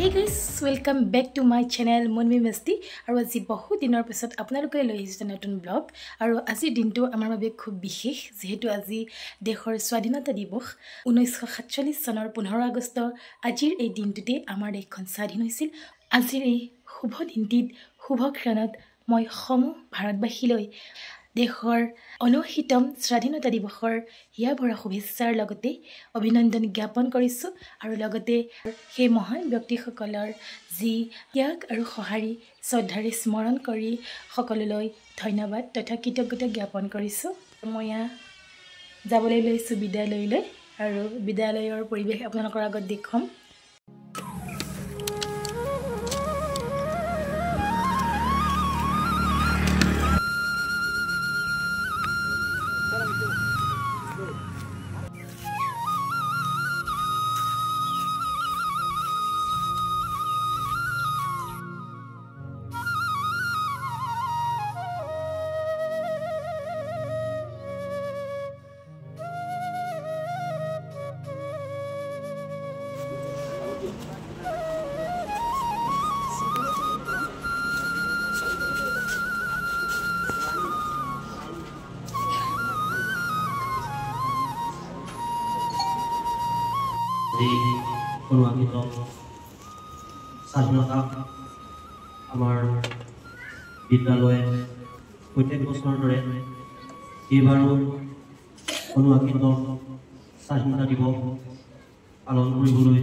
Hey guys, welcome back to my channel Monmi Masti আৰু আজি বহু দিনৰ পিছত আপোনালোকে লৈ আহিছো নতুন ব্লগ আৰু আজি দিনটো আমাৰ বাবে খুব বিশেষ যেহেতু আজি দেশৰ স্বাধীনতা দিৱস 1947 চনৰ 15 আগষ্ট আজিৰ এই দিনটোতে আমাৰ দেশখন স্বাধীন হৈছিল আজিৰ এই শুভ দিনটিত শুভ ক্ষণত মই সমূহ ভাৰতবাসীলৈ দেশৰ অনহিতম স্বাধীনতা দিৱসৰ হিয়া ভৰা শুভেচ্ছাৰ লগতে অভিনন্দন জ্ঞাপন কৰিছো আৰু লগতে সেই মহান ব্যক্তিসকলৰ যি ত্যাগ আৰু সহাৰি শ্ৰদ্ধাৰে স্মৰণ কৰি সকলোলৈ ধন্যবাদ তথা কৃতজ্ঞতা জ্ঞাপন কৰিছো মই যাবলৈ লৈছো বিদ্যালয়লৈ আৰু বিদ্যালয়ৰ পৰিৱেশ আপোনালোকৰ আগত দেখুৱাম অনুষ্ঠিত স্বাধীনতা আমাৰ বিদ্যালয়ে প্ৰত্যেক বছৰৰ দৰে এইবাৰো অনুষ্ঠিত স্বাধীনতা দিৱস পালন কৰিবলৈ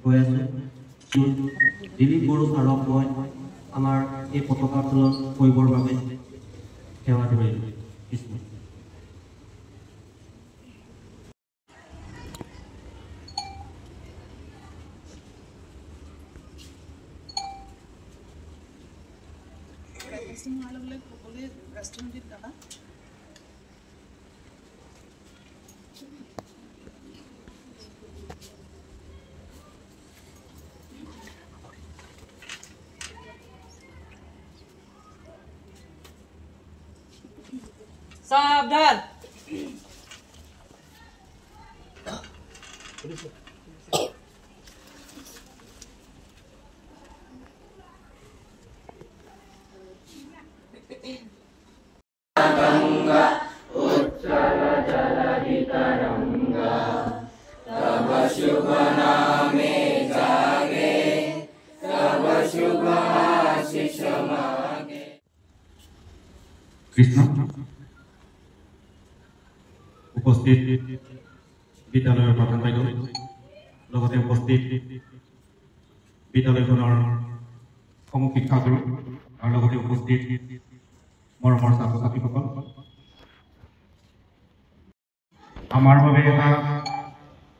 গৈ আছে দিলীপ বড়ো ছাৰক মই আমাৰ এই পতাকা উত্তোলন কৰিবৰ বাবে সেৱা ধৰিলোঁ ৰাষ্ট্ৰনীতিৰ টাকা সাবধান কৃষ্ণ উপস্থিত বিদ্যালয়ৰ প্ৰধান বাইদেউ লগতে উপস্থিত বিদ্যালয়খনৰ সমূহ শিক্ষাগুৰু আৰু লগতে উপস্থিত মৰমৰ ছাত্ৰ ছাত্ৰীসকল আমাৰ বাবে এটা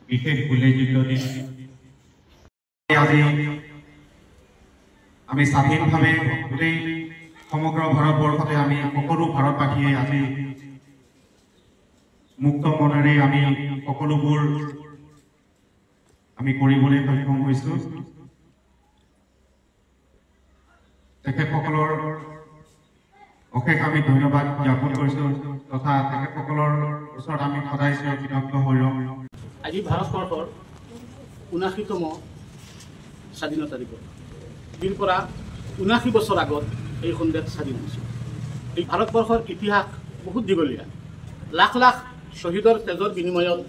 বিশেষ উল্লেখযোগ্য দিন আজি আমি স্বাধীনভাৱে গোটেই সমগ্ৰ ভাৰতবৰ্ষতে আমি সকলো ভাৰতবাসীয়ে আজি মুক্ত মনেৰে আমি সকলোবোৰ আমি কৰিবলৈ সক্ষম হৈছোঁ তেখেতসকলৰ অশেষ আমি ধন্যবাদ জ্ঞাপন কৰিছোঁ তথা তেখেতসকলৰ ওচৰত আমি সদায় কৃতজ্ঞ হৈ ৰম আজি ভাৰতবৰ্ষৰ ৭৯তম স্বাধীনতা দিৱস দিন পৰা ৭৯ বছৰ আগত এই সন্দেহ স্বাধীন হৈছিল এই ভাৰতবৰ্ষৰ ইতিহাস বহুত দীঘলীয়া লাখ লাখ শ্বহীদৰ তেজৰ বিনিময়ত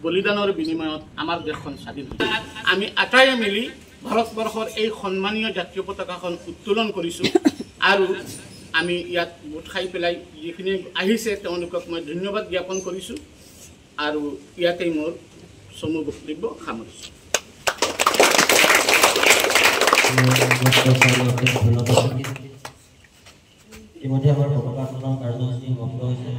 বলিদানৰ বিনিময়ত আমাৰ দেশখন স্বাধীন হৈছে আমি আটাইয়ে মিলি ভাৰতবৰ্ষৰ এই সন্মানীয় জাতীয় পতাকাখন উত্তোলন কৰিছোঁ আৰু আমি ইয়াত গোট খাই পেলাই যিখিনি আহিছে তেওঁলোকক মই ধন্যবাদ জ্ঞাপন কৰিছোঁ আৰু ইয়াতেই মোৰ চমু বক্তব্য সামৰিছোঁ ইতিমধ্যে আমাৰ পতাকা উত্তোলন কাৰ্যসূচী সমাপ্ত হৈছে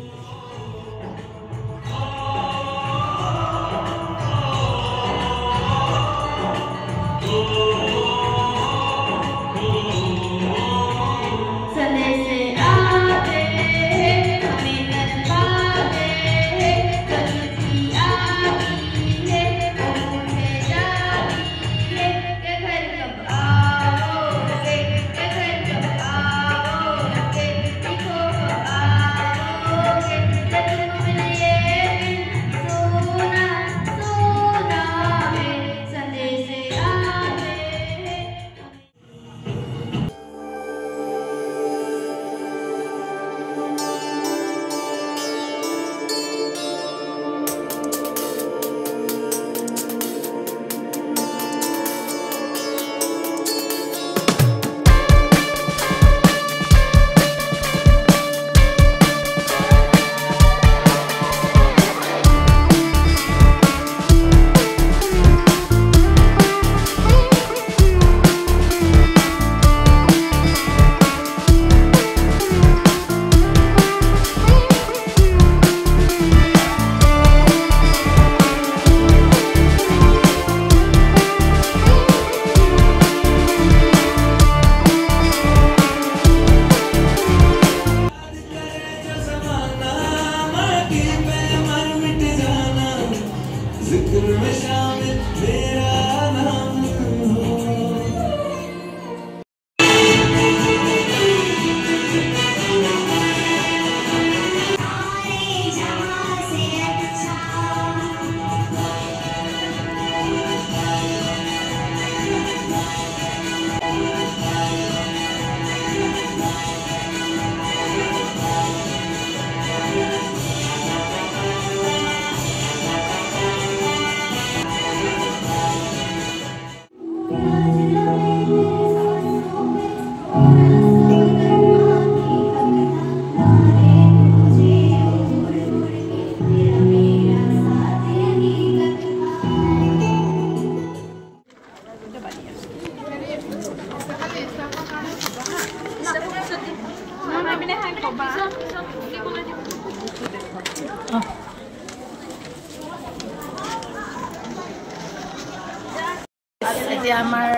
এতিয়া আমাৰ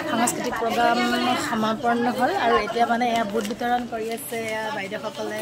সাংস্কৃতিক প্ৰগ্ৰাম সমাপন হ'ল আৰু এতিয়া মানে এয়া বুট বিতৰণ কৰি আছে বাইদেউসকলে